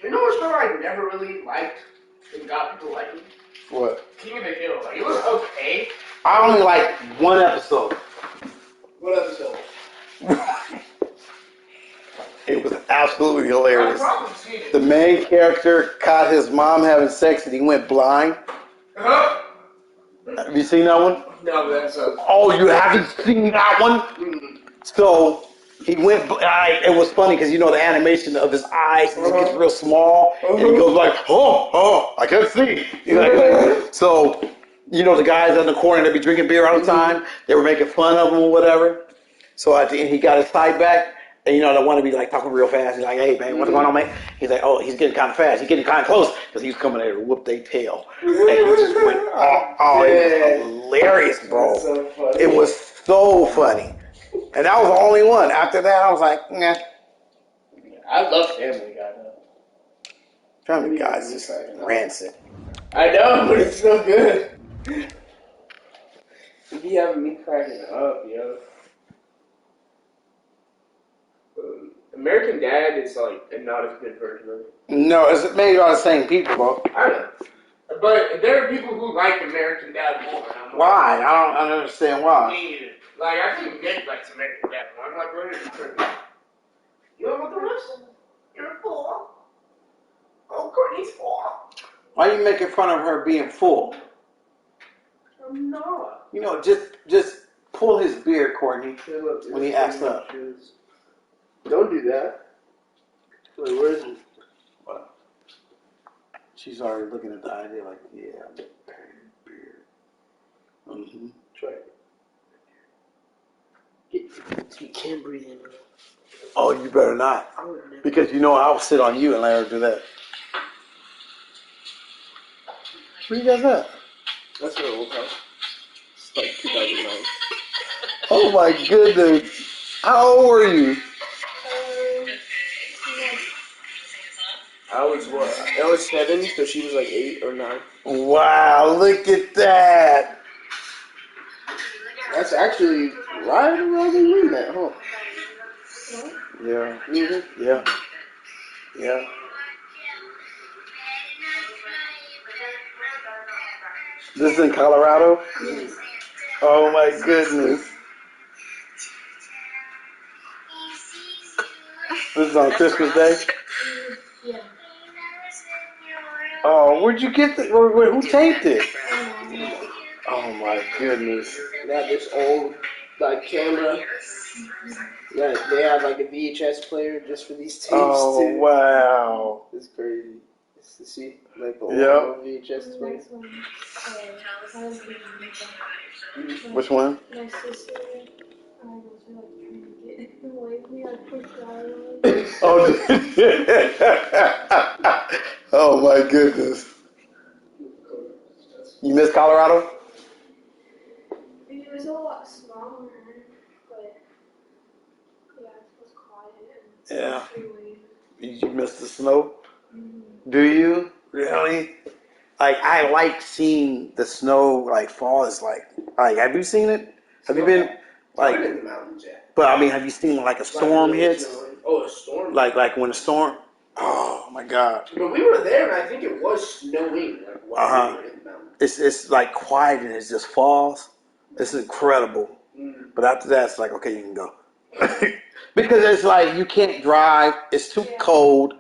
You know what show I never really liked and got people liking? What? King of the Hill. Like, it was okay. I only like one episode. What episode? It was absolutely hilarious. I've probably seen it. The main character caught his mom having sex and he went blind. Huh? Have you seen that one? No, that's Oh, you haven't seen that one? So he went. It was funny because you know the animation of his eyes it gets real small, and he goes like, "Oh, I can't see." So you know the guys on the corner that be drinking beer all the time. They were making fun of him or whatever. So at the end, he got his sight back. And you know, they want to be like talking real fast. He's like, "Hey man, what's going on, man?" He's like, "Oh, he's getting kind of fast. He's getting kind of close because he was coming there to whoop their tail." And he just went, it was hilarious, bro. So it was so funny. And that was the only one. After that, I was like, nah. I love Family Guy though. Family Guy's just rancid. I know, but it's so good. You be having me cracking up, yo. American Dad is like not as good version of it. No, it's made by the same people, bro. I know. But there are people who like American Dad more. Why? I don't understand why. Me either. Like, I think Nick likes American Dad more. I'm like, what is it? You don't want the rest? You're a fool. Oh, Courtney's full. Why are you making fun of her being full? I'm not. You know, just pull his beard, Courtney, when he acts up. Don't do that. Wait, where is it? What? She's already looking at the idea like, yeah, I'm beard. Mm-hmm. Try it. You can't breathe in. Oh, you better not. Because you know I'll sit on you and let her do that. Where you guys at? That's her old house. It's like 2009. Oh my goodness. How old were you? I was 7, so she was like 8 or 9. Wow, look at that. That's actually right around the room at home. Yeah. Mm-hmm. Yeah. Yeah. This is in Colorado? Oh my goodness. This is on Christmas Day? Yeah. Oh, where'd you get this? Who taped it? Oh my goodness. They have this old camera. Yeah, they have like a VHS player just for these tapes. Oh too. wow. It's crazy. It's to see like the old VHS player. Which one? My sister, I was like trying to get away from me. I pushed her Oh, oh my goodness. You miss Colorado? It was a lot smaller, but yeah, it was quiet. Yeah. You miss the snow? Mm-hmm. Do you? Really? Like, I like seeing the snow, like, fall. It's like, have you seen it? Have you been, like, in the mountains, yeah. But, I mean, have you seen, like, a storm hits? Oh, a storm? Like when a storm? Oh, my God. But we were there, and I think it was snowing, like, while we were in the mountains. It's like, quiet, and it just falls. It's incredible. Mm. But after that, it's like, okay, you can go. Because it's like, you can't drive. It's too cold.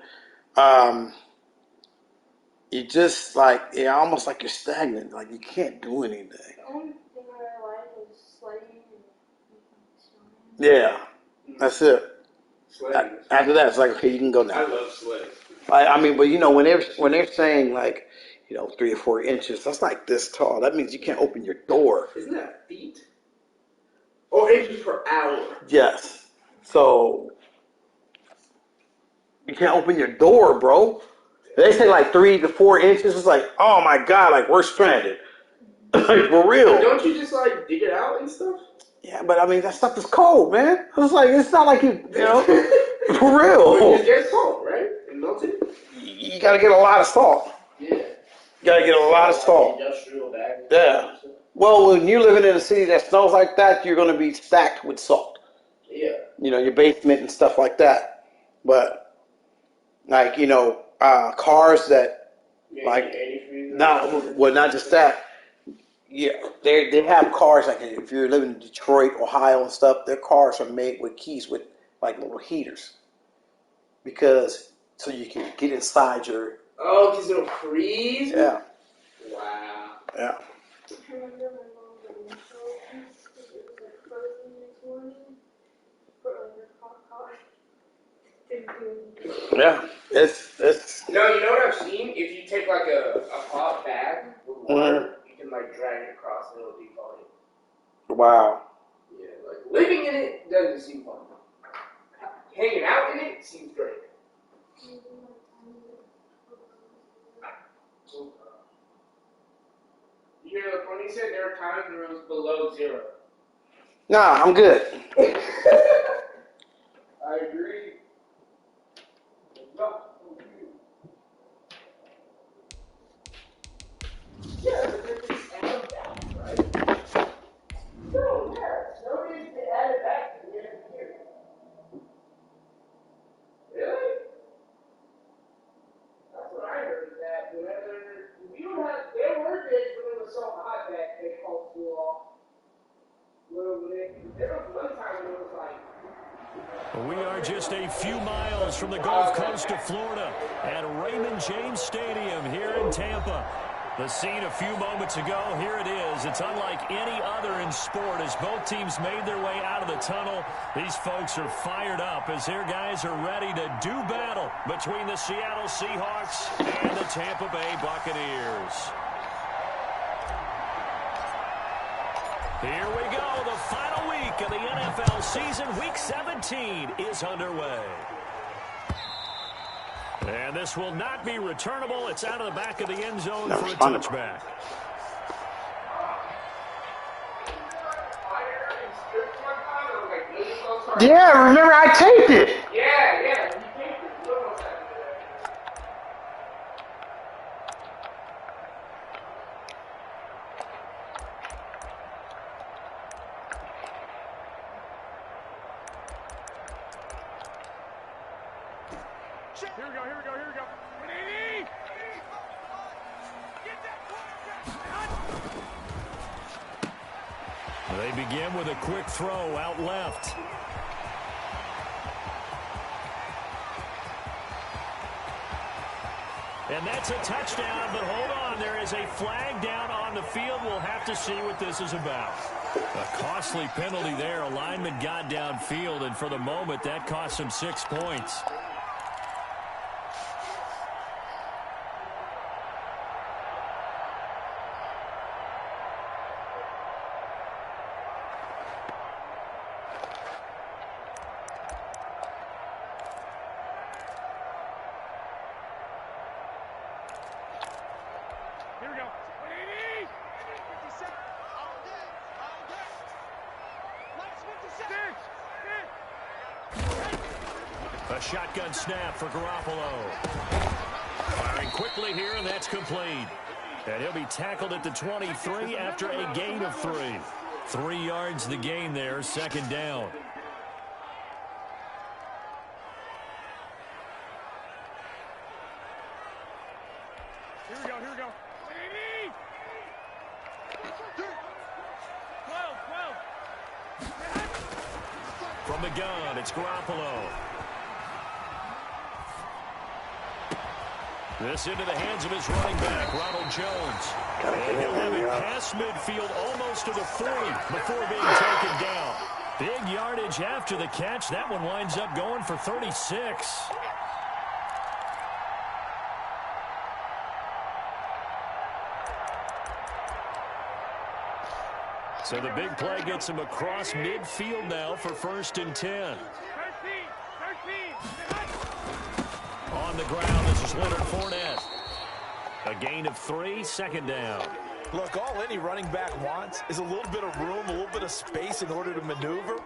You just like, almost like you're stagnant. Like you can't do anything. The only thing I like is sledding and Yeah, that's it. Sledding. After that, it's like, okay, you can go now. I love sledding. I mean, but you know, when they're saying like, 3 or 4 inches, that's like this tall. That means you can't open your door. Isn't that feet? Or inches per hour. Yes. So you can't open your door, bro. They say like 3 to 4 inches. It's like, oh my God, like we're stranded. Like for real. But don't you just like dig it out and stuff? Yeah, but I mean that stuff is cold, man. It's like it's not like you know, for real. Well, you get salt, right? And melt it. You gotta get a lot of salt. Yeah. You gotta get a lot of salt. Industrial bag. Yeah. Well, when you're living in a city that smells like that, you're gonna be stacked with salt. Yeah. Your basement and stuff like that. But like cars that Yeah, like antifreeze. not just that. Yeah, they have cars like if you're living in Detroit, Ohio, and stuff. Their cars are made with keys with like little heaters because so you can get inside your. Oh, because it'll freeze? Yeah. Wow. Yeah. I remember my mom got in trouble because it was like frozen next morning. Put like her hot car. Didn't do anything. Yeah. It's. No, you know what I've seen? If you take like a hot bag with water, you can like drag it across and it'll defog it. Wow. Yeah, like living in it doesn't seem fun. Hanging out in it seems great. You know, when he said there are times where it was below zero. Nah, I'm good. I agree. Yeah, but they're just added back, right? No, yeah. No need to add it back to the end of the year. Really? That's what I heard, that whenever you have, there were days when it was so hot that they called school off. There was one time when it was like, We are just a few miles from the Gulf Coast of Florida at Raymond James Stadium here in Tampa. The scene a few moments ago, here it is. It's unlike any other in sport as both teams made their way out of the tunnel. These folks are fired up as their guys are ready to do battle between the Seattle Seahawks and the Tampa Bay Buccaneers. Here we go. The final week of the NFL season, Week 17, is underway. And this will not be returnable. It's out of the back of the end zone for a touchback. Yeah, remember I taped it. yeah, you taped it. You almost had to do that. Here we go. Get that They begin with a quick throw out left. And that's a touchdown, but hold on. There is a flag down on the field. We'll have to see what this is about. A costly penalty there. A lineman got downfield, and for the moment, that cost him 6 points. Here we go. A shotgun snap for Garoppolo. Firing quickly here, and that's complete. And he'll be tackled at the 23 after a gain of 3. 3 yards the gain there, second down. Here we go. From the gun, it's Garoppolo. This into the hands of his running back, Ronald Jones. And he'll have it past midfield almost to the 40 before being taken down. Big yardage after the catch. That one winds up going for 36. So the big play gets him across midfield now for 1st and 10. 13. On the ground, this is Leonard Fournette. A gain of 3, second down. Look, all any running back wants is a little bit of room, a little bit of space in order to maneuver.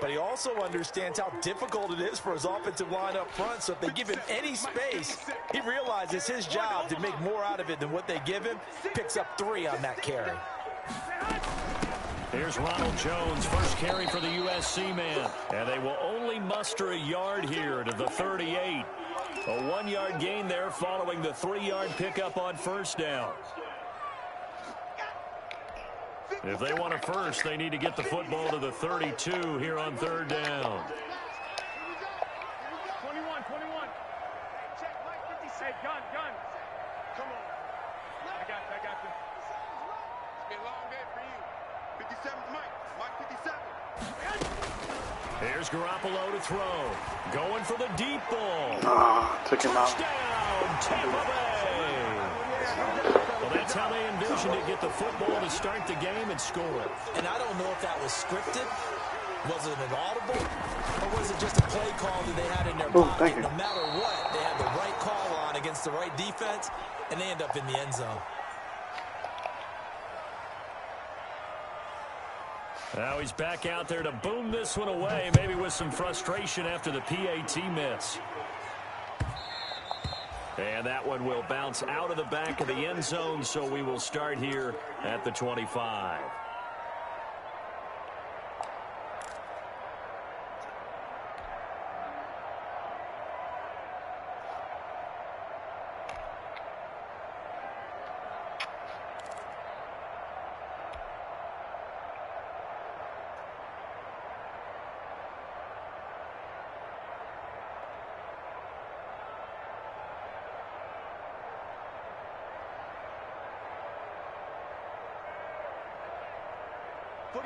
But he also understands how difficult it is for his offensive line up front. So if they give him any space, he realizes his job to make more out of it than what they give him. Picks up 3 on that carry. Here's Ronald Jones, first carry for the USC man. And they will only muster a yard here to the 38. A 1-yard gain there following the 3-yard pickup on first down. If they want a first, they need to get the football to the 32 here on third down. 21. Check, Mike, 56. Hey, gun. Come on. I got you. It's been a long day for you. 57's Mike. Mike 57. Here's Garoppolo to throw. Going for the deep ball. Took him out. Touchdown, Tampa Bay. Well, that's how they envisioned it. Get the football to start the game and score it. And I don't know if that was scripted. Was it an audible? Or was it just a play call that they had in their pocket? No matter what, they had the right call on against the right defense, and they end up in the end zone. Now he's back out there to boom this one away, maybe with some frustration after the PAT miss. And that one will bounce out of the back of the end zone, so we will start here at the 25.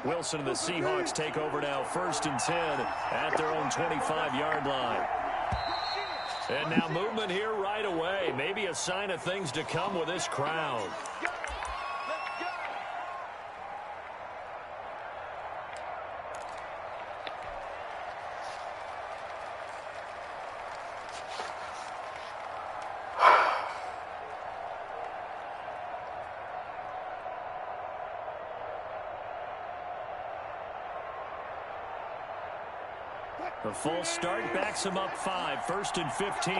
Wilson and the Seahawks take over now, 1st and 10 at their own 25-yard line. And now movement here right away. Maybe a sign of things to come with this crowd. The false start backs him up 5, 1st and 15.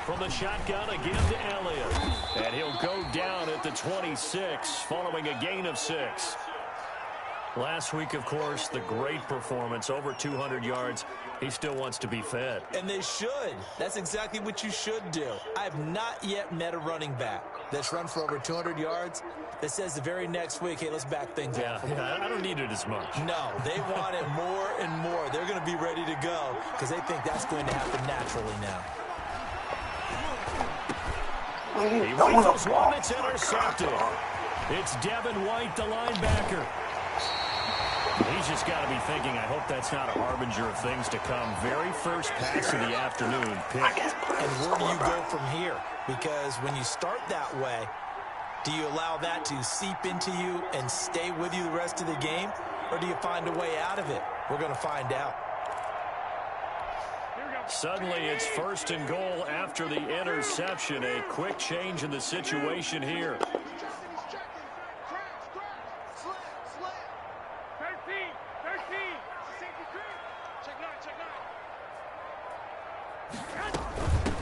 From the shotgun again to Elliott. And he'll go down at the 26 following a gain of 6. Last week, of course, the great performance, over 200 yards. He still wants to be fed. And they should. That's exactly what you should do. I have not yet met a running back that's run for over 200 yards that says the very next week, hey, let's back things up. Yeah, I don't need it as much. No, they want it more and more. They're going to be ready to go because they think that's going to happen naturally now. He rifles one that's intercepted. It's Devin White, the linebacker. He's just got to be thinking, I hope that's not a harbinger of things to come. Very first pass of the afternoon, picked. And where do you go from here? Because when you start that way, do you allow that to seep into you and stay with you the rest of the game? Or do you find a way out of it? We're going to find out. Suddenly it's 1st and goal after the interception. A quick change in the situation here. 13.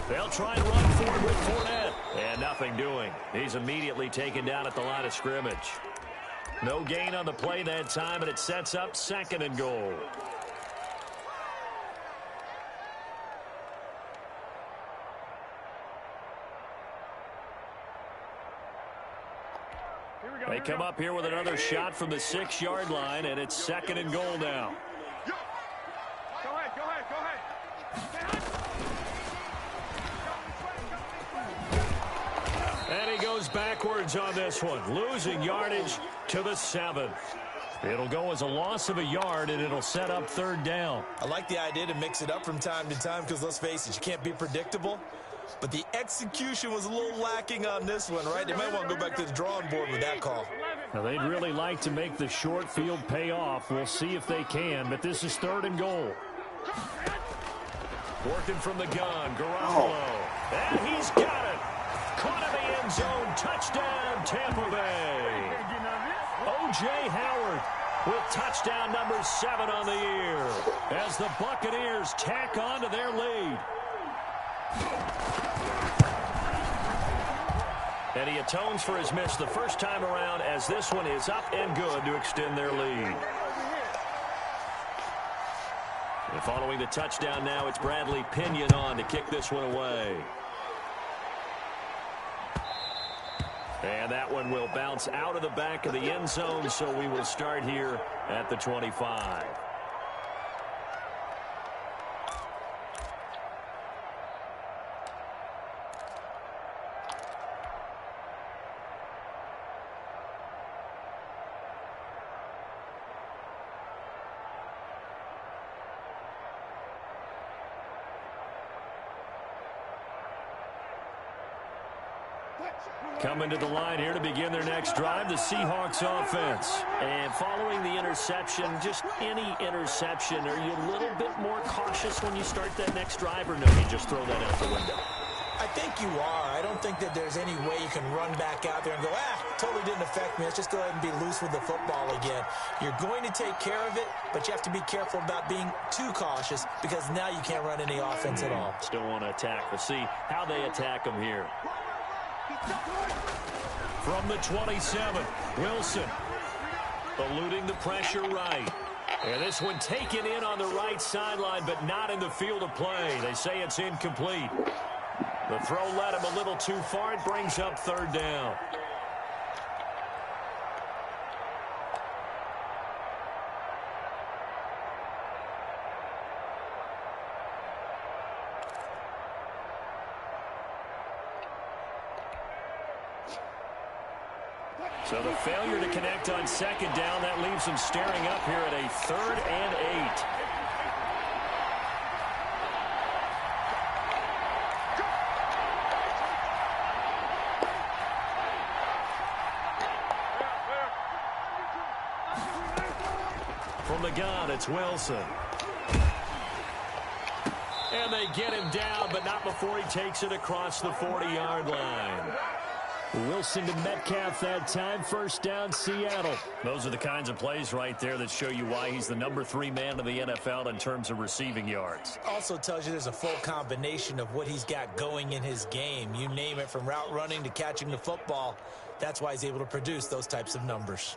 They'll try and run forward with Fournette. And nothing doing. He's immediately taken down at the line of scrimmage. No gain on the play that time, and it sets up 2nd and goal. They come up here with another shot from the 6-yard line, and it's 2nd and goal now. Go ahead. And he goes backwards on this one, losing yardage to the 7. It'll go as a loss of a yard, and it'll set up 3rd down. I like the idea to mix it up from time to time because, let's face it, you can't be predictable. But the execution was a little lacking on this one, right? They might want to go back to the drawing board with that call. Now, they'd really like to make the short field pay off. We'll see if they can, but this is 3rd and goal. Working from the gun, Garoppolo. And he's got it. Caught in the end zone. Touchdown, Tampa Bay. O.J. Howard with touchdown number 7 on the year as the Buccaneers tack on to their lead. And he atones for his miss the first time around as this one is up and good to extend their lead. And following the touchdown now, it's Bradley Pinion on to kick this one away. And that one will bounce out of the back of the end zone, so we will start here at the 25. Coming to the line here to begin their next drive, the Seahawks offense. And following the interception, just any interception, are you a little bit more cautious when you start that next drive, or no, you just throw that out the window? I think you are. I don't think that there's any way you can run back out there and go, totally didn't affect me. Let's just go ahead and be loose with the football again. You're going to take care of it, but you have to be careful about being too cautious because now you can't run any offense at all. Still want to attack. We'll see how they attack them here. From the 27, Wilson eluding the pressure right. And this one taken in on the right sideline, but not in the field of play. They say it's incomplete. The throw led him a little too far. It brings up third down. So the failure to connect on second down, that leaves them staring up here at a 3rd and 8. From the gun, it's Wilson. And they get him down, but not before he takes it across the 40-yard line. Wilson to Metcalf that time. First down, Seattle. Those are the kinds of plays right there that show you why he's the number 3 man in the NFL in terms of receiving yards. Also tells you there's a full combination of what he's got going in his game. You name it, from route running to catching the football. That's why he's able to produce those types of numbers.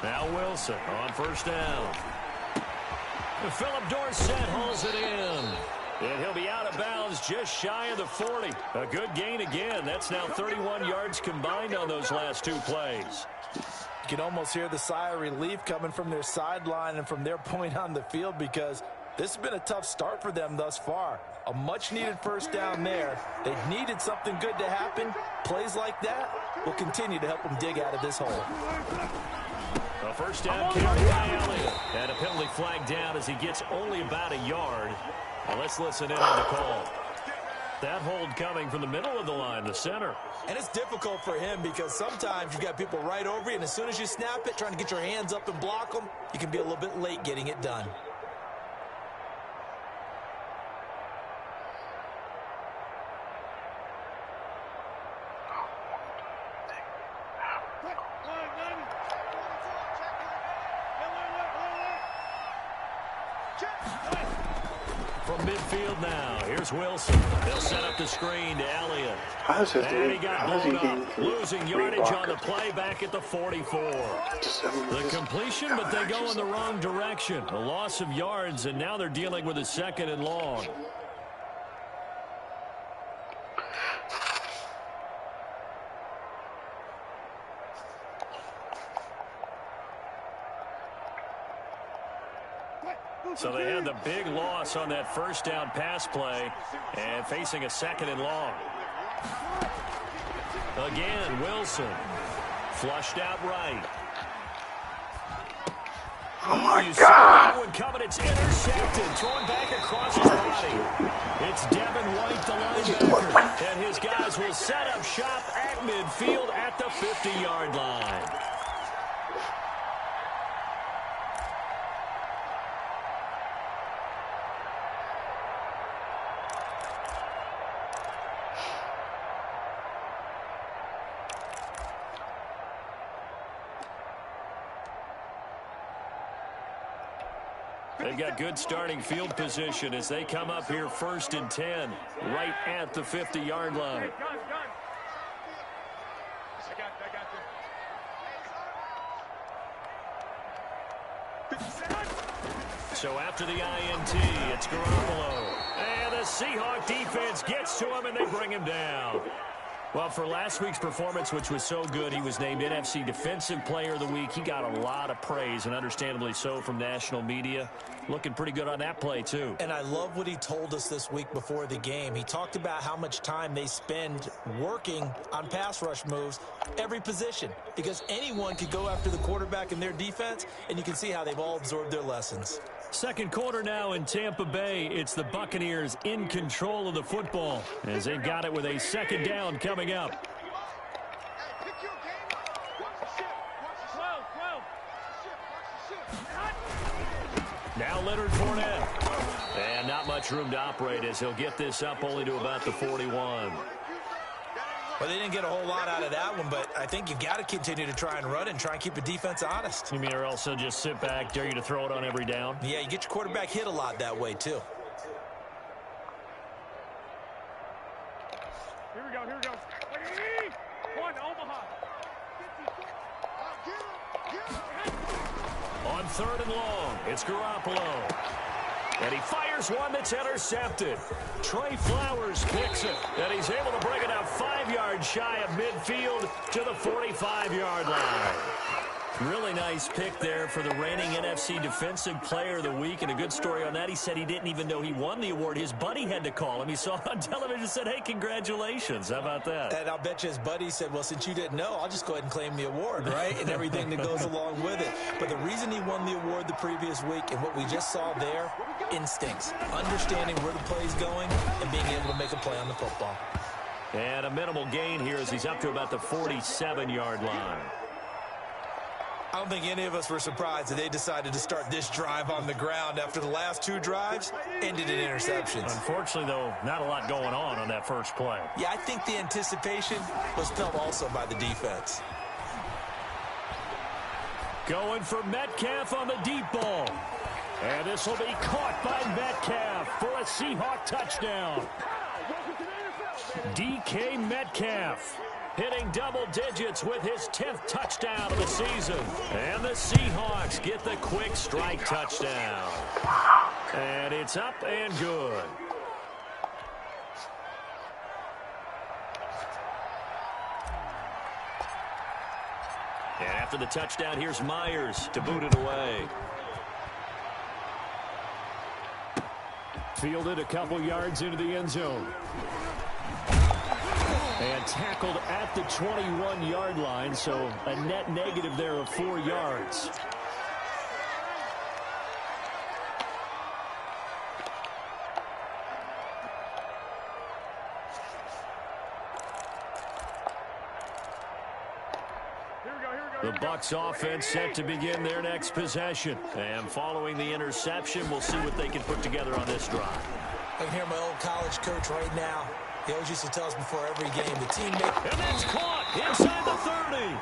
Now Wilson on first down. And Philip Dorsett hauls it in. And he'll be out of bounds just shy of the 40. A good gain again. That's now 31 yards combined on those last 2 plays. You can almost hear the sigh of relief coming from their sideline and from their point on the field, because this has been a tough start for them thus far. A much-needed first down there. They needed something good to happen. Plays like that will continue to help them dig out of this hole. A first down carry by Elliott. And a penalty flag down as he gets only about a yard. Well, let's listen in on the call. That hold coming from the middle of the line, the center. And it's difficult for him because sometimes you've got people right over you, and as soon as you snap it, trying to get your hands up and block them, you can be a little bit late getting it done. From midfield now, here's Wilson. They'll set up the screen to Elliott. And he got blown up, losing yardage on the play back at the 44. The completion, but they go in the wrong direction. A loss of yards, and now they're dealing with a 2nd and long. So they had the big loss on that first down pass play and facing a 2nd and long. Again, Wilson flushed out right. Oh my You God! see that one coming. It's intercepted, thrown back across his body. It's Devin White, the linebacker, and his guys will set up shop at midfield at the 50-yard line. They've got good starting field position as they come up here 1st and 10, right at the 50-yard line. So after the INT, it's Garoppolo. And the Seahawk defense gets to him, and they bring him down. Well, for last week's performance, which was so good, he was named NFC Defensive Player of the Week. He got a lot of praise, and understandably so, from national media. Looking pretty good on that play, too. And I love what he told us this week before the game. He talked about how much time they spend working on pass rush moves, every position, because anyone could go after the quarterback in their defense, and you can see how they've all absorbed their lessons. Second quarter now in Tampa Bay. It's the Buccaneers in control of the football as they've got it with a second down coming up. Now Leonard Fournette. And not much room to operate as he'll get this up only to about the 41. Well, they didn't get a whole lot out of that one, but I think you've got to continue to try and run and try and keep the defense honest. You mean or else they'll just sit back, dare you to throw it on every down? Yeah, you get your quarterback hit a lot that way, too. Here we go, here we go. One, Omaha. On 3rd and long, it's Garoppolo. And he fires one that's intercepted. Trey Flowers picks it, and he's able to bring it out 5 yards shy of midfield to the 45-yard line. Really nice pick there for the reigning NFC Defensive Player of the Week, and a good story on that. He said he didn't even know he won the award. His buddy had to call him. He saw it on television and said, hey, congratulations. How about that? And I'll bet you his buddy said, well, since you didn't know, I'll just go ahead and claim the award, right? And everything that goes along with it. But the reason he won the award the previous week and what we just saw there, instincts, understanding where the play's going and being able to make a play on the football. And a minimal gain here as he's up to about the 47-yard line. I don't think any of us were surprised that they decided to start this drive on the ground after the last 2 drives ended in interceptions. Unfortunately, though, not a lot going on that first play. Yeah, I think the anticipation was felt also by the defense. Going for Metcalf on the deep ball. And this will be caught by Metcalf for a Seahawk touchdown. DK Metcalf hitting double digits with his 10th touchdown of the season. And the Seahawks get the quick strike touchdown. And it's up and good. And after the touchdown, here's Myers to boot it away. Fielded a couple yards into the end zone. And tackled at the 21-yard line, so a net negative there of 4 yards. The Bucs offense set to begin their next possession. And following the interception, we'll see what they can put together on this drive. I can hear my old college coach right now. He always used to tell us before every game, the teammate. And it's caught inside the 30.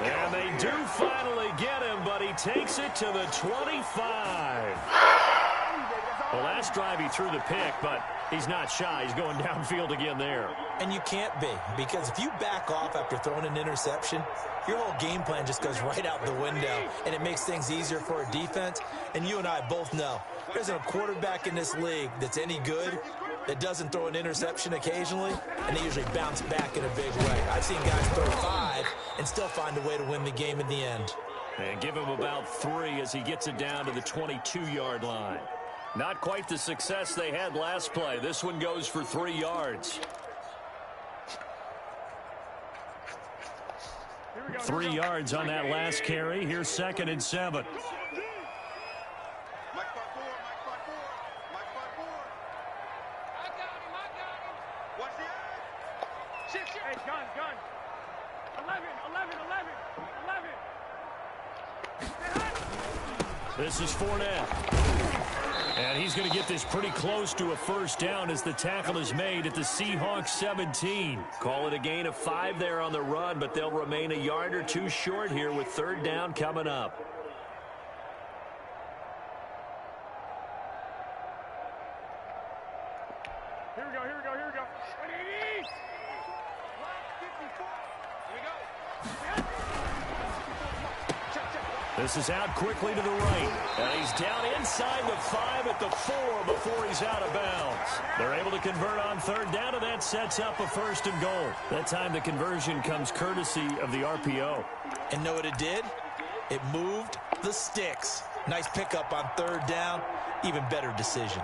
And they do finally get him, but he takes it to the 25. Well, last drive he threw the pick, but he's not shy. He's going downfield again there. And you can't be, because if you back off after throwing an interception, your whole game plan just goes right out the window, and it makes things easier for a defense. And you and I both know there isn't a quarterback in this league that's any good that doesn't throw an interception occasionally, and they usually bounce back in a big way. I've seen guys throw 5 and still find a way to win the game in the end. And give him about 3 as he gets it down to the 22-yard line. Not quite the success they had last play. This one goes for 3 yards. 3 yards on that last carry. Here's 2nd and 7. Hey, gun. 11. This is Fournette. And he's going to get this pretty close to a first down as the tackle is made at the Seahawks 17. Call it a gain of 5 there on the run, but they'll remain a yard or 2 short here with 3rd down coming up. Here we go. 180. 154. Here we go. This is out quickly to the right. And he's down inside the 5 at the 4 before he's out of bounds. They're able to convert on third down, and that sets up a 1st and goal. That time the conversion comes courtesy of the RPO. And know what it did? It moved the sticks. Nice pickup on third down. Even better decision.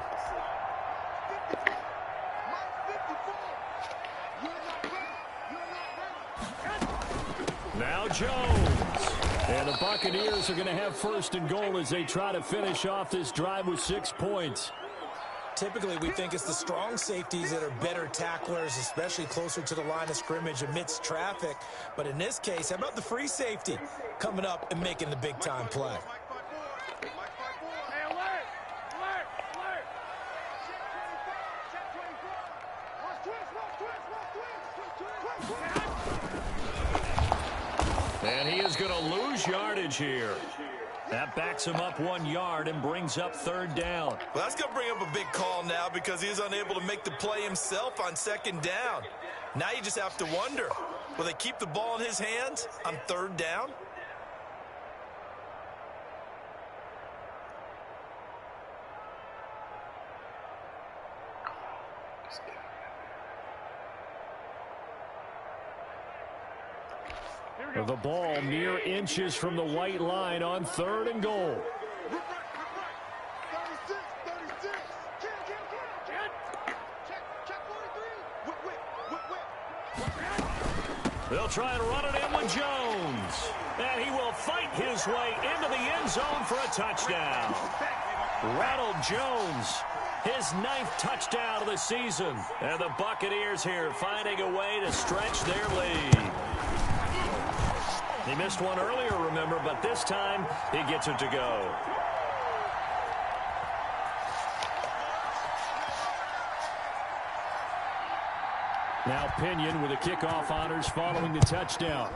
Now Jones. And the Buccaneers are going to have 1st and goal as they try to finish off this drive with 6 points. Typically, we think it's the strong safeties that are better tacklers, especially closer to the line of scrimmage amidst traffic. But in this case, how about the free safety coming up and making the big-time play? Hey, alert! Check 24. Watch twist. And he is going to lose yardage here. That backs him up 1 yard and brings up 3rd down. Well, that's going to bring up a big call now because he is unable to make the play himself on 2nd down. Now you just have to wonder, will they keep the ball in his hands on 3rd down? The ball mere inches from the white line on 3rd and goal. 36. Check 43. They'll try and run it in with Jones. And he will fight his way into the end zone for a touchdown. Ronald Jones, his 9th touchdown of the season. And the Buccaneers here finding a way to stretch their lead. He missed one earlier, remember, but this time he gets it to go. Now Pinion with the kickoff honors following the touchdown.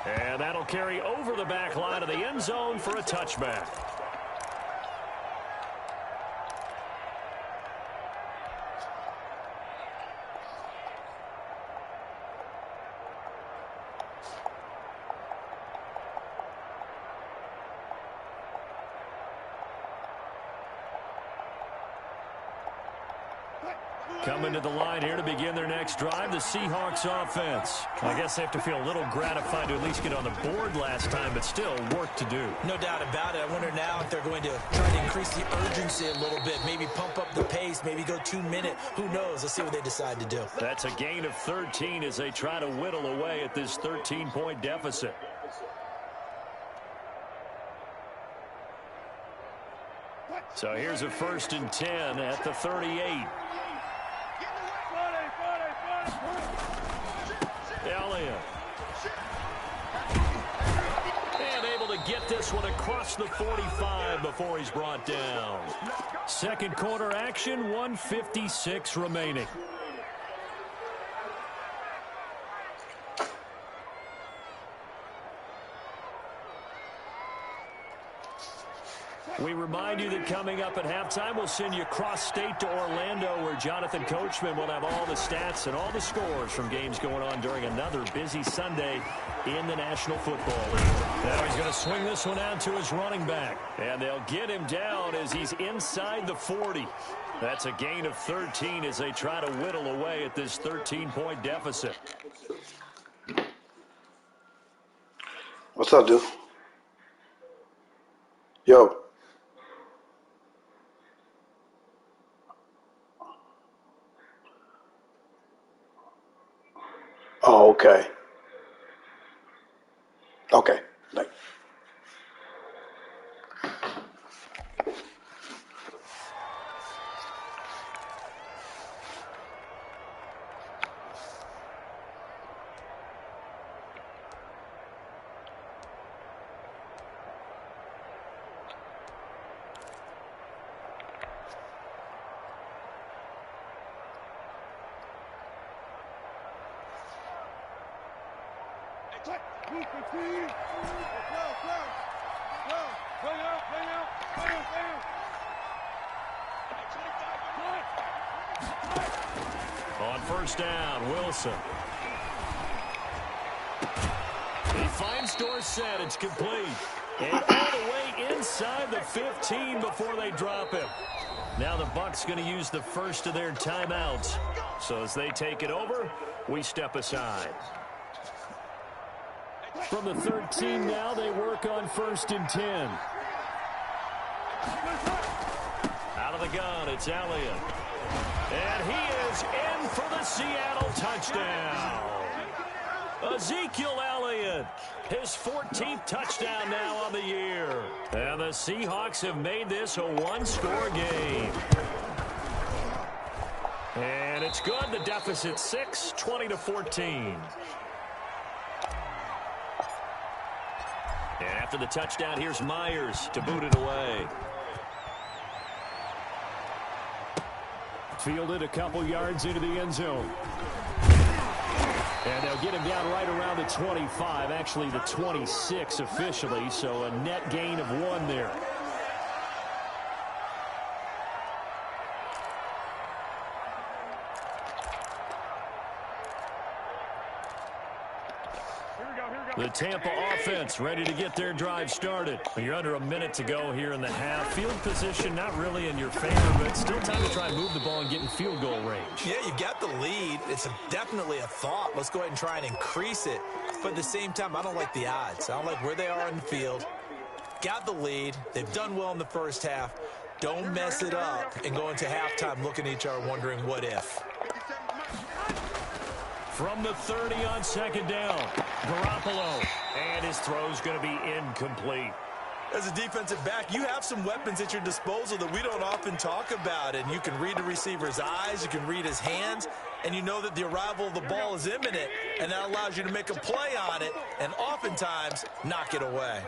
And that'll carry over the back line of the end zone for a touchback. Coming to the line here to begin their next drive, the Seahawks offense. I guess they have to feel a little gratified to at least get on the board last time, but still work to do. No doubt about it. I wonder now if they're going to try to increase the urgency a little bit, maybe pump up the pace, maybe go 2 minute. Who knows? Let's see what they decide to do. That's a gain of 13 as they try to whittle away at this 13-point deficit. So here's a 1st and 10 at the 38. Elliott. And able to get this one across the 45 before he's brought down. 2nd quarter action, 1:56 remaining. We remind you that coming up at halftime, we'll send you cross-state to Orlando, where Jonathan Coachman will have all the stats and all the scores from games going on during another busy Sunday in the National Football League. Now he's going to swing this one out to his running back, and they'll get him down as he's inside the 40. That's a gain of 13 as they try to whittle away at this 13-point deficit. What's up, dude? Yo. Oh, okay. Okay. Like. On first down, Wilson. He finds Dorsett. It's complete. And all the way inside the 15 before they drop him. Now the Bucs going to use the first of their timeouts. So as they take it over, we step aside. From the 13 now, they work on 1st and 10. Out of the gun, it's Elliott. And he is in for the Seattle touchdown. Ezekiel Elliott, his 14th touchdown now on the year. And the Seahawks have made this a one-score game. And it's good. The deficit 6, 20-14. And after the touchdown, here's Myers to boot it away. Fielded a couple yards into the end zone. And they'll get him down right around the 25, actually the 26 officially, so a net gain of 1 there. The Tampa offense ready to get their drive started. You're under a minute to go here in the half. Field position not really in your favor, but still time to try and move the ball and get in field goal range. Yeah, you've got the lead. It's definitely a thought. Let's go ahead and try and increase it. But at the same time, I don't like the odds. I don't like where they are in the field. Got the lead. They've done well in the first half. Don't mess it up and go into halftime looking at each other wondering what if. From the 30 on second down, Garoppolo, and his throw's going to be incomplete. As a defensive back, you have some weapons at your disposal that we don't often talk about, and you can read the receiver's eyes, you can read his hands, and you know that the arrival of the ball is imminent, and that allows you to make a play on it, and oftentimes knock it away.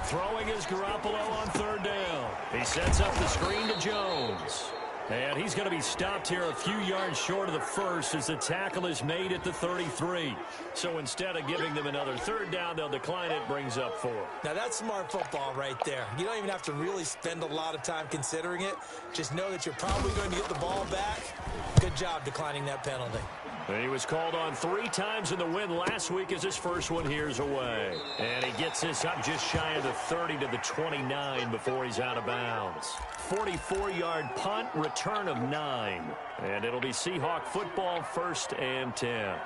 Throwing is Garoppolo on third down. He sets up the screen to Jones. And he's going to be stopped here a few yards short of the first as the tackle is made at the 33. So instead of giving them another third down, they'll decline it, brings up 4. Now that's smart football right there. You don't even have to really spend a lot of time considering it. Just know that you're probably going to get the ball back. Good job declining that penalty. And he was called on 3 times in the win last week as his first one here's away. And he gets this up just shy of the 30 to the 29 before he's out of bounds. 44-yard punt, return of 9. And it'll be Seahawk football, 1st and 10.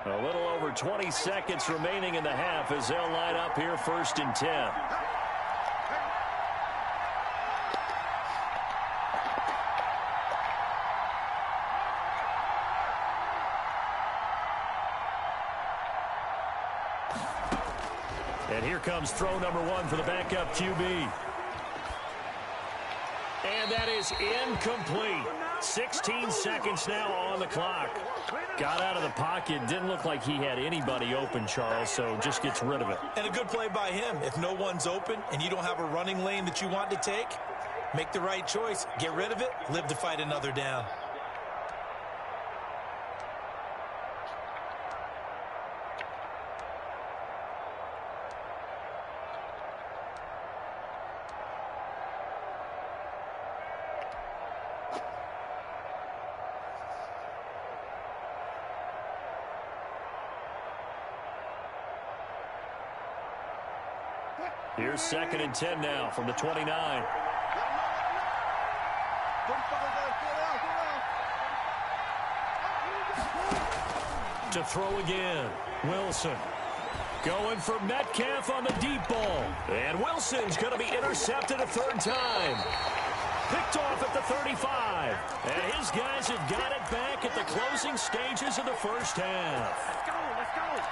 A little over 20 seconds remaining in the half as they'll line up here 1st and 10. And here comes throw number 1 for the backup QB. And that is incomplete. 16 seconds now on the clock. Got out of the pocket. Didn't look like he had anybody open, Charles, so just gets rid of it. And a good play by him. If no one's open and you don't have a running lane that you want to take, make the right choice. Get rid of it. Live to fight another down. Here's 2nd and 10 now from the 29. To throw again, Wilson. Going for Metcalf on the deep ball. And Wilson's going to be intercepted a 3rd time. Picked off at the 35. And his guys have got it back at the closing stages of the first half. Let's go, let's go.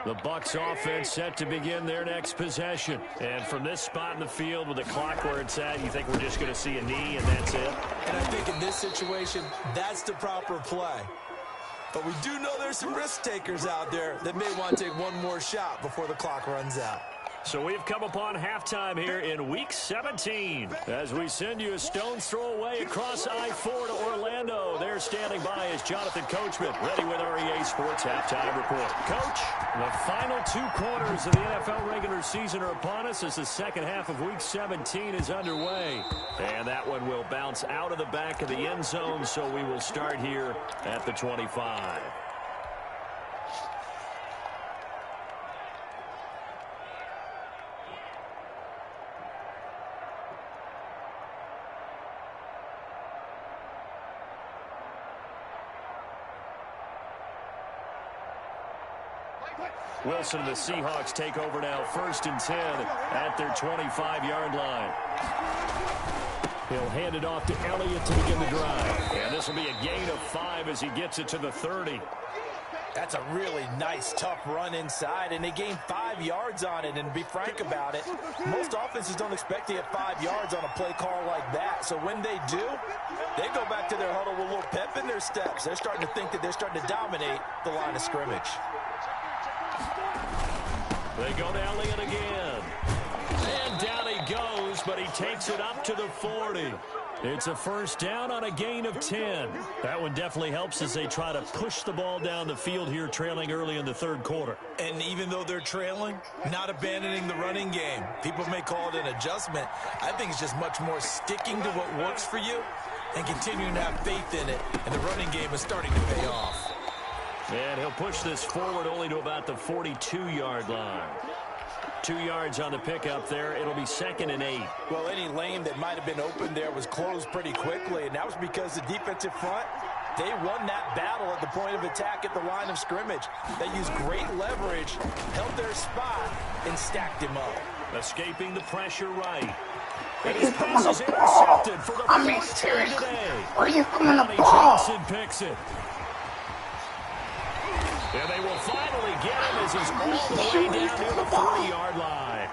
The Bucs offense set to begin their next possession. And from this spot in the field with the clock where it's at, you think we're just going to see a knee and that's it? And I think in this situation, that's the proper play. But we do know there's some risk takers out there that may want to take one more shot before the clock runs out. So we've come upon halftime here in Week 17. As we send you a stone's throw away across I-4 to Orlando. There standing by is Jonathan Coachman, ready with REA Sports Halftime Report. Coach, the final 2 quarters of the NFL regular season are upon us as the second half of Week 17 is underway. And that one will bounce out of the back of the end zone, so we will start here at the 25. Wilson and the Seahawks take over now, 1st and 10 at their 25-yard line. He'll hand it off to Elliott to begin the drive. And this will be a gain of 5 as he gets it to the 30. That's a really nice, tough run inside, and they gained 5 yards on it. And to be frank about it, most offenses don't expect to get 5 yards on a play call like that. So when they do, they go back to their huddle with a little pep in their steps. They're starting to think that they're starting to dominate the line of scrimmage. They go to Elliott again. And down he goes, but he takes it up to the 40. It's a 1st down on a gain of 10. That one definitely helps as they try to push the ball down the field here, trailing early in the 3rd quarter. And even though they're trailing, not abandoning the running game. People may call it an adjustment. I think it's just much more sticking to what works for you and continuing to have faith in it. And the running game is starting to pay off. And he'll push this forward only to about the 42-yard line. 2 yards on the pickup there. It'll be 2nd and 8. Well, any lane that might have been open there was closed pretty quickly, and that was because the defensive front, they won that battle at the point of attack at the line of scrimmage. They used great leverage, held their spot, and stacked him up. Escaping the pressure right. And his pass is intercepted for the 4th time today. Where are you coming the Johnny ball? Johnson picks it. And they will finally get him as he's all the way down near the 40-yard line.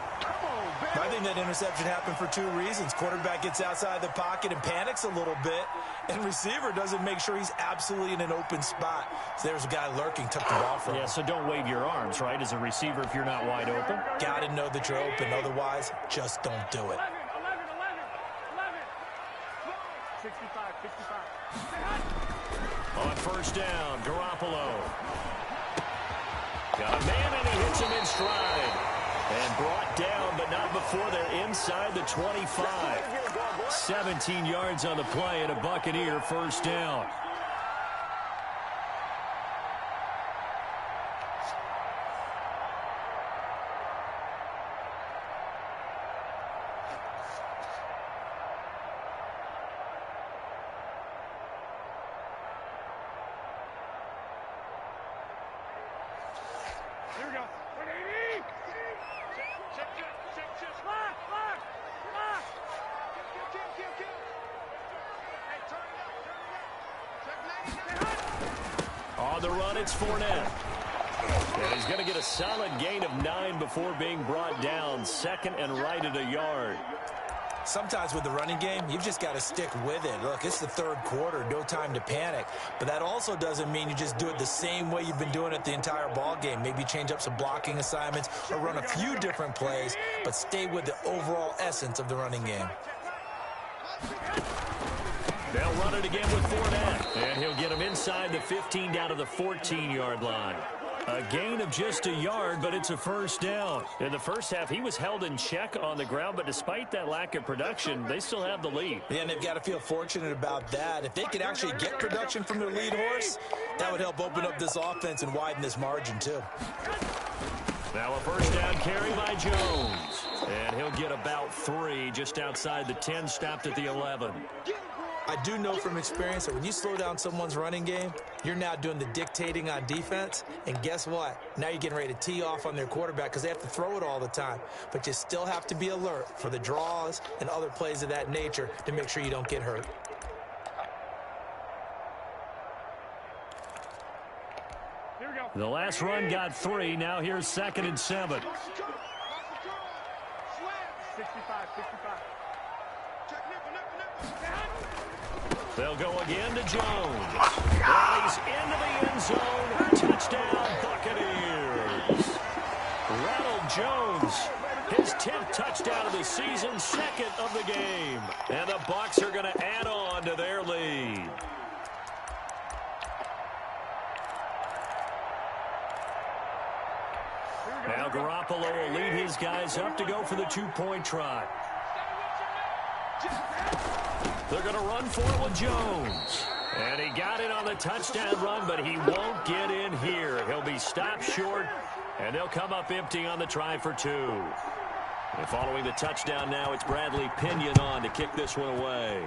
I think that interception happened for 2 reasons. Quarterback gets outside the pocket and panics a little bit, and receiver doesn't make sure he's absolutely in an open spot. So there's a guy lurking, took the ball from him. Yeah, so don't wave your arms, right, as a receiver if you're not wide open. Got to know that you're open. Otherwise, just don't do it. 65. On 1st down, Garoppolo. Got a man, and he hits him in stride. And brought down, but not before they're inside the 25. 17 yards on the play, and a Buccaneer 1st down. Here we go. 180. Check. Lock. Kill. Hey, turn it up. On the run, it's Fournette. And he's going to get a solid gain of 9 before being brought down. 2nd and right at a yard. Sometimes with the running game, you've just got to stick with it. Look, it's the 3rd quarter, no time to panic. But that also doesn't mean you just do it the same way you've been doing it the entire ball game. Maybe change up some blocking assignments or run a few different plays, but stay with the overall essence of the running game. They'll run it again with Fournette. And he'll get him inside the 15 down to the 14-yard line. A gain of just a yard, but it's a 1st down. In the 1st half, he was held in check on the ground, but despite that lack of production, they still have the lead. Yeah, and they've got to feel fortunate about that. If they could actually get production from their lead horse, that would help open up this offense and widen this margin, too. Now a 1st down carry by Jones. And he'll get about 3 just outside the 10, stopped at the 11. I do know from experience that when you slow down someone's running game, you're now doing the dictating on defense. And guess what? Now you're getting ready to tee off on their quarterback because they have to throw it all the time. But you still have to be alert for the draws and other plays of that nature to make sure you don't get hurt. Here we go. The last run got 3. Now here's 2nd and 7. 65. Check nipple. They'll go again to Jones. And he's into the end zone. Touchdown, Buccaneers. Ronald Jones, his 10th touchdown of the season, second of the game. And the Bucs are going to add on to their lead. Now Garoppolo will lead his guys up to go for the two-point try. They're going to run for it with Jones. And he got it on the touchdown run, but he won't get in here. He'll be stopped short, and they'll come up empty on the try for two. And following the touchdown now, it's Bradley Pinion on to kick this one away.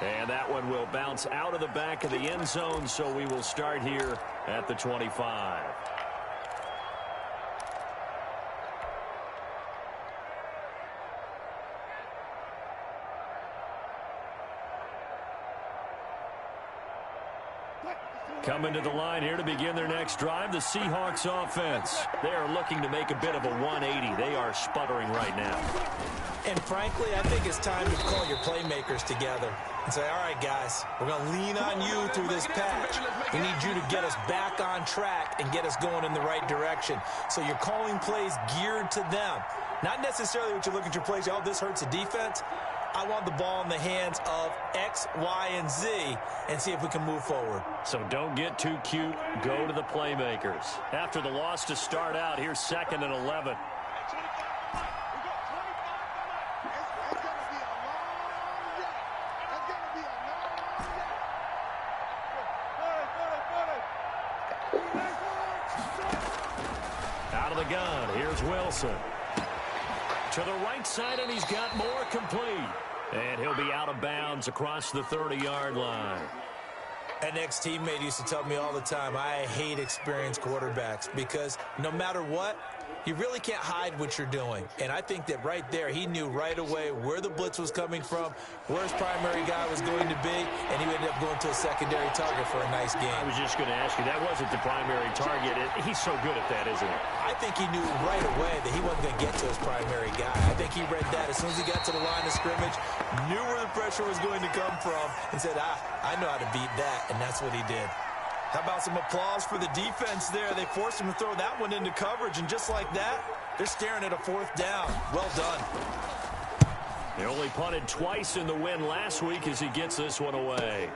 And that one will bounce out of the back of the end zone, so we will start here at the 25. Coming to the line here to begin their next drive, the Seahawks offense. They are looking to make a bit of a 180. They are sputtering right now. And frankly, I think it's time to call your playmakers together and say, all right, guys, we're going to lean on you through this patch. We need you to get us back on track and get us going in the right direction. So you're calling plays geared to them. Not necessarily what you're looking at your plays, oh, this hurts the defense. I want the ball in the hands of X, Y, and Z and see if we can move forward. So don't get too cute. Go to the playmakers. After the loss to start out, here's 2nd and 11. Out of the gun, here's Wilson. To the right side, and he's got more complete. And he'll be out of bounds across the 30-yard line. An ex-teammate used to tell me all the time, I hate experienced quarterbacks because no matter what, you really can't hide what you're doing. And I think that right there, he knew right away where the blitz was coming from, where his primary guy was going to be, and he ended up going to a secondary target for a nice game. I was just going to ask you, that wasn't the primary target. He's so good at that, isn't he? I think he knew right away that he wasn't going to get to his primary guy. I think he read that as soon as he got to the line of scrimmage, knew where the pressure was going to come from, and said, I know how to beat that, and that's what he did. How about some applause for the defense there? They forced him to throw that one into coverage, and just like that, they're staring at a 4th down. Well done. They only punted twice in the win last week as he gets this one away.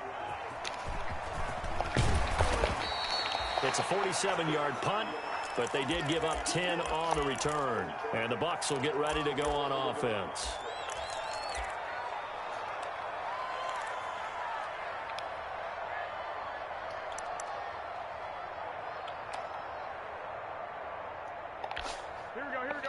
It's a 47-yard punt, but they did give up 10 on the return. And the Bucs will get ready to go on offense.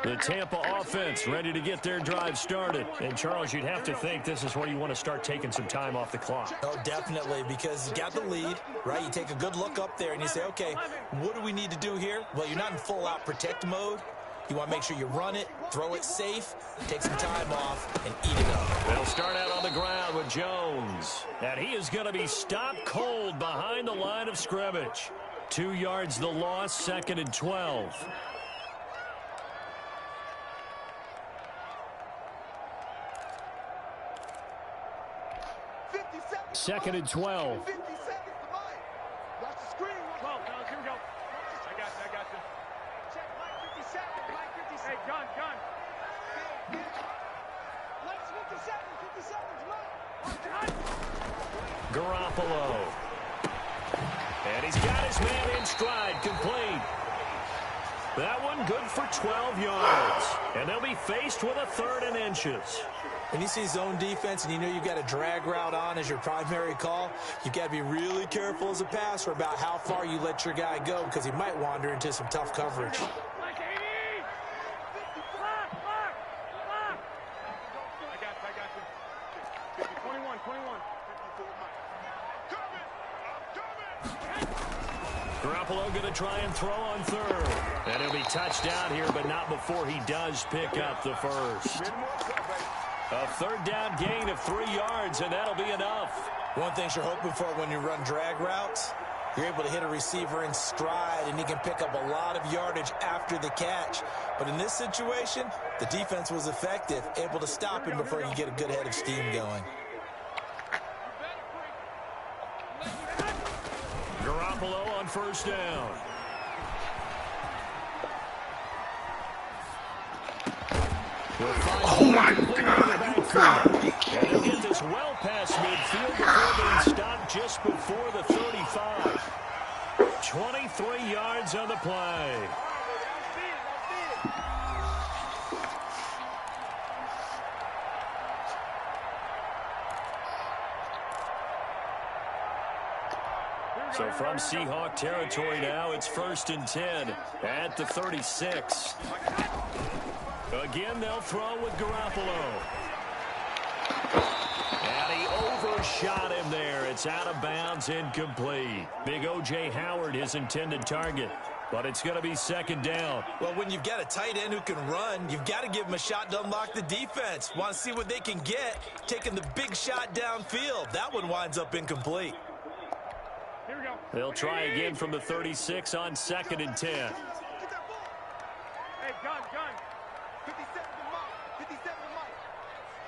The Tampa offense ready to get their drive started. And, Charles, you'd have to think this is where you want to start taking some time off the clock. Oh, definitely, because you got the lead, right? You take a good look up there and you say, okay, what do we need to do here? Well, you're not in full-out protect mode. You want to make sure you run it, throw it safe, take some time off, and eat it up. They'll start out on the ground with Jones. And he is going to be stopped cold behind the line of scrimmage. 2 yards the loss, 2nd and 12. 2nd and 12. 50 seconds to mine. Watch the screen. 12, now here we go. I got you. Check Mike 57. Mike 57. Hey, gun. Let's 57. Garoppolo. And he's got his man in stride, complete. That one good for 12 yards. And they'll be faced with a 3rd and inches. When you see zone defense and you know you've got a drag route on as your primary call, you've got to be really careful as a passer about how far you let your guy go because he might wander into some tough coverage. I got you. 21. 54, Garoppolo going to try and throw on 3rd. And he'll be touched down here, but not before he does pick up the first. A 3rd down gain of 3 yards, and that'll be enough. One thing you're hoping for when you run drag routes You're able to hit a receiver in stride, and he can pick up a lot of yardage after the catch. But in this situation, the defense was effective, able to stop him before he could get a good head of steam going. Garoppolo on first down. Oh my God. And they'll get this well past midfield before being stopped just before the 35. 23 yards on the play. So from Seahawk territory now, it's 1st and 10 at the 36. Again, they'll throw with Garoppolo. And he overshot him there. It's out of bounds, incomplete. Big O.J. Howard, his intended target. But it's going to be 2nd down. Well, when you've got a tight end who can run, you've got to give him a shot to unlock the defense. Want to see what they can get, taking the big shot downfield. That one winds up incomplete. Here we go. They'll try again from the 36 on 2nd and 10. Hey, gun. 57 to Mike. 57 to Mike.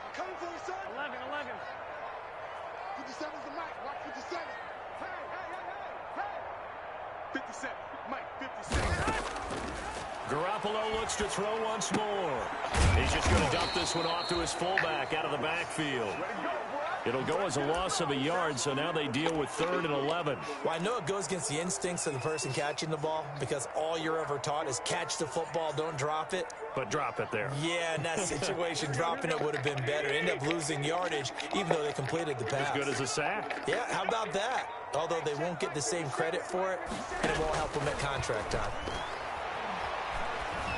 I'm coming for you, son. 11. 57 to Mike. Watch 57. Hey. 57. Mike, 57. Garoppolo looks to throw once more. He's just going to dump this one off to his fullback out of the backfield. It'll go as a loss of a yard, so now they deal with 3rd and 11. Well, I know it goes against the instincts of the person catching the ball because all you're ever taught is catch the football, don't drop it. But drop it there. Yeah, in that situation, dropping it would have been better. End up losing yardage, even though they completed the pass. As good as a sack. Yeah, how about that? Although they won't get the same credit for it, and it won't help them at contract time.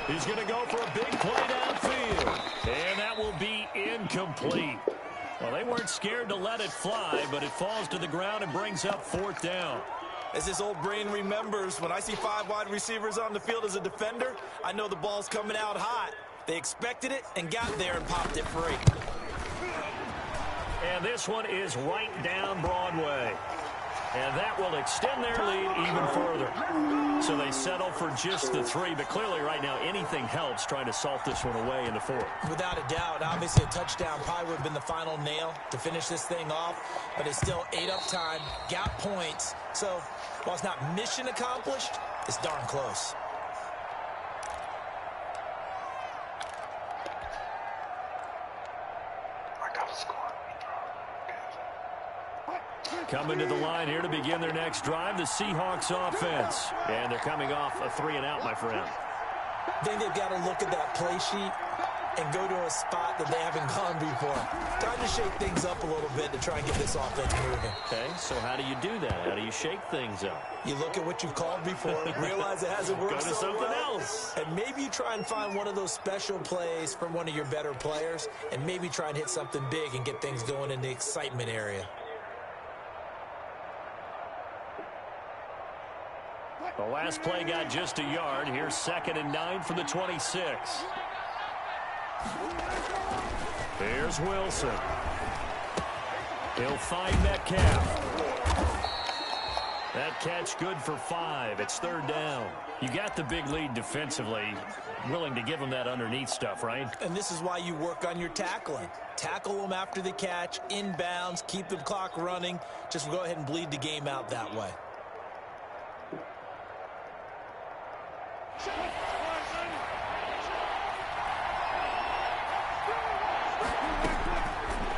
He's going to go for a big play downfield. And that will be incomplete. Well, they weren't scared to let it fly, but it falls to the ground and brings up 4th down. As his old brain remembers, when I see 5 wide receivers on the field as a defender, I know the ball's coming out hot. They expected it and got there and popped it free. And this one is right down Broadway. And that will extend their lead even further. So they settle for just the 3, but clearly right now anything helps trying to salt this one away in the 4th. Without a doubt, obviously a touchdown probably would have been the final nail to finish this thing off, but it's still ate up time, got points. So while it's not mission accomplished, it's darn close. I gotta score. Coming to the line here to begin their next drive, the Seahawks offense. And they're coming off a 3-and-out, my friend. I think they've got to look at that play sheet and go to a spot that they haven't gone before. Time to shake things up a little bit to try and get this offense moving. Okay, so how do you do that? How do you shake things up? You look at what you've called before, realize it hasn't worked Go to so something well, else. and maybe you try and find one of those special plays from one of your better players, and maybe try and hit something big and get things going in the excitement area. The last play got just a yard. Here's 2nd and 9 from the 26. Here's Wilson. He'll find Metcalf. That catch good for 5. It's 3rd down. You got the big lead defensively. Willing to give them that underneath stuff, right? And this is why you work on your tackling. Tackle them after the catch, inbounds, keep the clock running. Just go ahead and bleed the game out that way.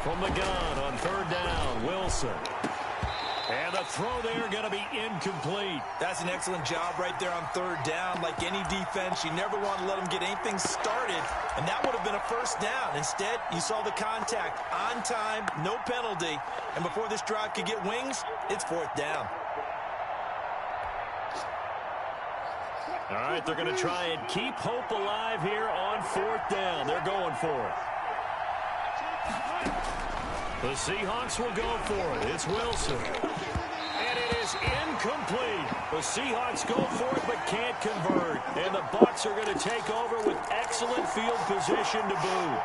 From the gun on 3rd down, Wilson. And the throw there going to be incomplete. That's an excellent job right there on 3rd down. Like any defense, you never want to let them get anything started, and that would have been a 1st down. Instead, you saw the contact on time, no penalty, and before this drive could get wings, it's 4th down. All right, they're going to try and keep hope alive here on 4th down. They're going for it. The Seahawks will go for it. It's Wilson. And it is incomplete. The Seahawks go for it but can't convert. And the Bucs are going to take over with excellent field position to boot.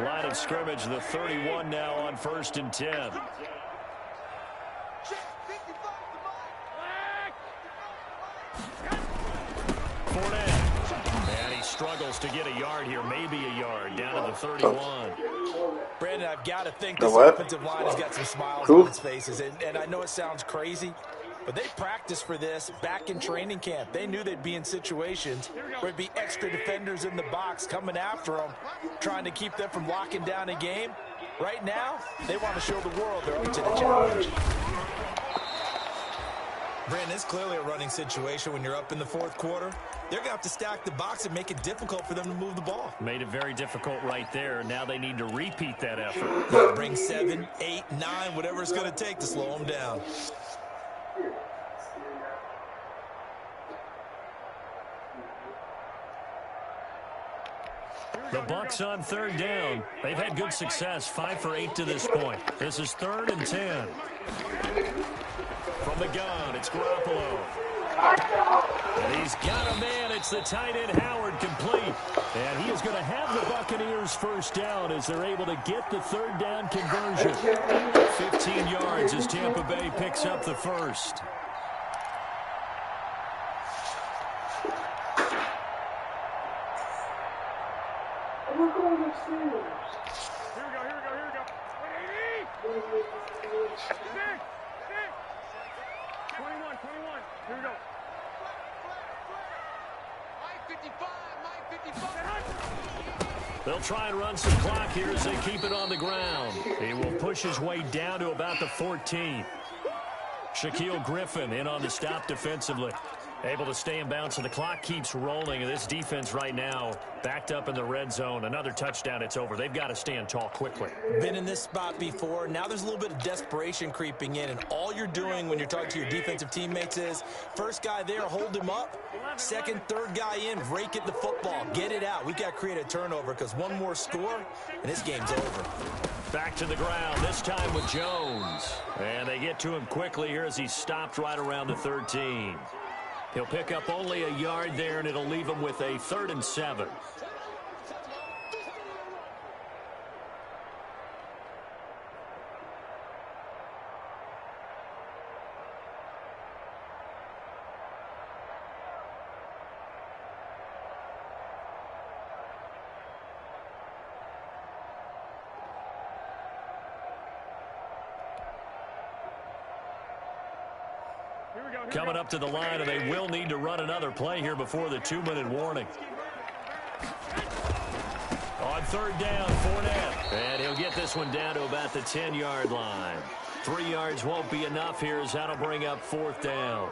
Line of scrimmage, the 31 now on 1st and 10. Fournette. And he struggles to get a yard here, maybe a yard, down to the 31. Brandon, I've got to think this offensive line has got some smiles on its faces. And I know it sounds crazy, but they practiced for this back in training camp. They knew they'd be in situations where there'd be extra defenders in the box coming after them, trying to keep them from locking down a game. Right now, they want to show the world they're up to the challenge. Brandon, it's clearly a running situation when you're up in the fourth quarter. They're going to have to stack the box and make it difficult for them to move the ball. Made it very difficult right there. Now they need to repeat that effort. Bring 7, 8, 9, whatever it's going to take to slow them down. The Bucs on 3rd down. They've had good success, 5 for 8 to this point. This is 3rd and 10. From the gun, it's Garoppolo. And he's got a man. It's the tight end, Howard, complete. And he is going to have the Buccaneers first down as they're able to get the 3rd down conversion. 15 yards as Tampa Bay picks up the first. We're going upstairs. Here we go. 180. 6. 21. Here we go. Mike 55. They'll try and run some clock here as they keep it on the ground. He will push his way down to about the 14. Shaquille Griffin in on the stop defensively. Able to stay in bounds, and the clock keeps rolling. And this defense right now backed up in the red zone. Another touchdown, it's over. They've got to stand tall quickly. Been in this spot before. Now there's a little bit of desperation creeping in, and all you're doing when you're talking to your defensive teammates is first guy there, hold him up. Second, third guy in, break at the football. Get it out. We've got to create a turnover because one more score, and this game's over. Back to the ground, this time with Jones. And they get to him quickly here as he's stopped right around the 13. He'll pick up only a yard there, and it'll leave him with a 3rd and 7. Coming up to the line, and they will need to run another play here before the 2-minute warning. On 3rd down, Fournette. And he'll get this one down to about the 10-yard line. 3 yards won't be enough here as that'll bring up 4th down.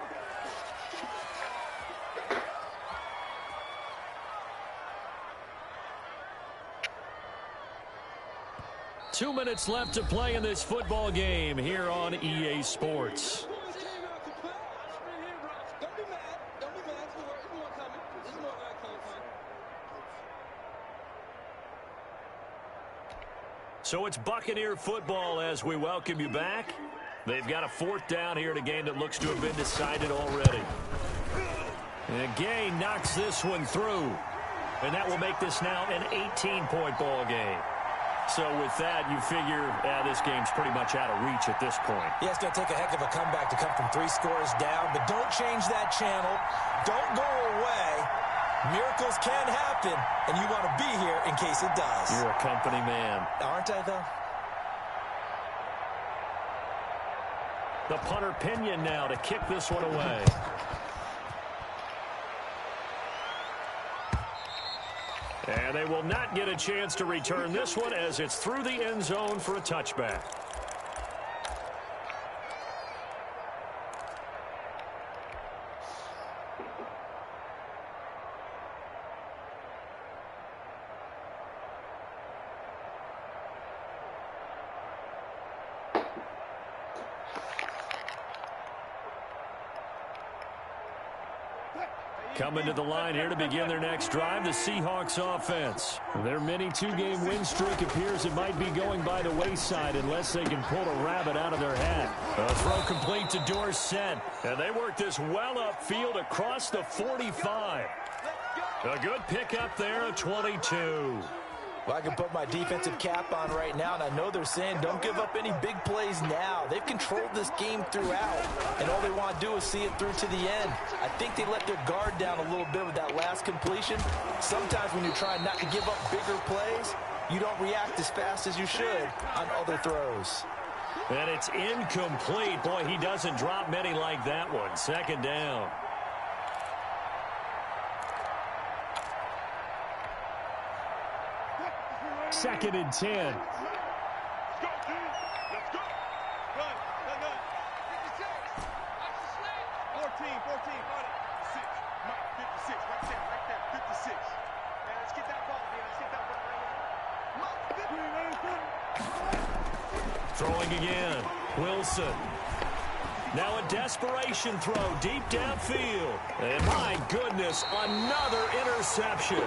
Two minutes left to play in this football game here on EA Sports. So it's Buccaneer football as we welcome you back. They've got a 4th down here in a game that looks to have been decided already. And Gay knocks this one through. And that will make this now an 18-point ball game. So with that, you figure this game's pretty much out of reach at this point. Yeah, it's going to take a heck of a comeback to come from 3 scores down. But don't change that channel. Don't go away. Miracles can happen, and you want to be here in case it does. You're a company man. Aren't I, though? The punter Pinion now to kick this one away. And they will not get a chance to return this one as it's through the end zone for a touchback. Coming to the line here to begin their next drive, the Seahawks offense. Their mini 2-game win streak appears it might be going by the wayside unless they can pull a rabbit out of their hat. A throw complete to Dorsett, and they work this well upfield across the 45. A good pickup there, a 22. Well, I can put my defensive cap on right now, and I know they're saying don't give up any big plays now. They've controlled this game throughout, and all they want to do is see it through to the end. I think they let their guard down a little bit with that last completion. Sometimes when you're trying not to give up bigger plays, you don't react as fast as you should on other throws. And it's incomplete. Boy, he doesn't drop many like that one. Second down. Second and 10. Let's go, team. Let's go. Run, run, run. 56. 14, 14. Got it. 6. Mike, 56. Right there, right there. 56. Man, let's get that ball, man. Let's get that ball right now. Throwing again. Wilson. Now a desperation throw deep downfield. And my goodness, another interception.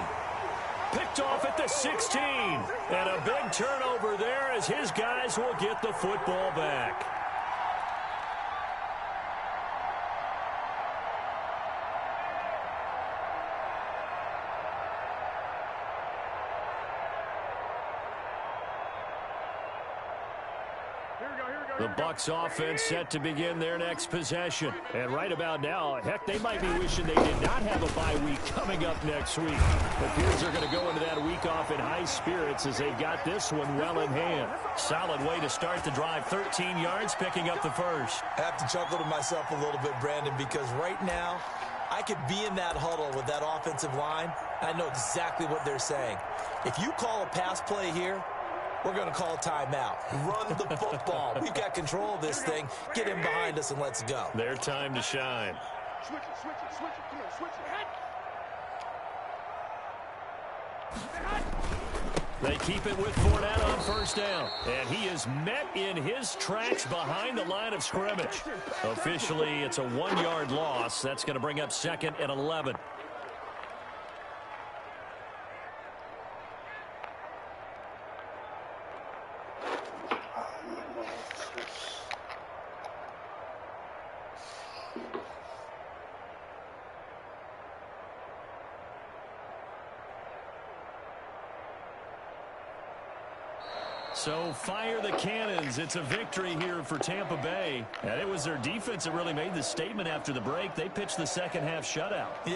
Picked off at the 16. And a big turnover there as his guys will get the football back. The Bucs offense set to begin their next possession. And right about now, heck, they might be wishing they did not have a bye week coming up next week. It appears they're going to go into that week off in high spirits as they've got this one well in hand. Solid way to start the drive. 13 yards, picking up the first. I have to chuckle to myself a little bit, Brandon, because right now, I could be in that huddle with that offensive line. I know exactly what they're saying. If you call a pass play here, we're going to call a timeout. Run the football. We've got control of this thing. Get him behind us and let's go. Their time to shine. Switch it, switch it, switch it. Come on, switch it. They keep it with Fournette on first down. And he is met in his tracks behind the line of scrimmage. Officially, it's a 1-yard loss. That's going to bring up 2nd and 11. So fire the cannons. It's a victory here for Tampa Bay. And it was their defense that really made the statement after the break. They pitched the second half shutout. Yeah.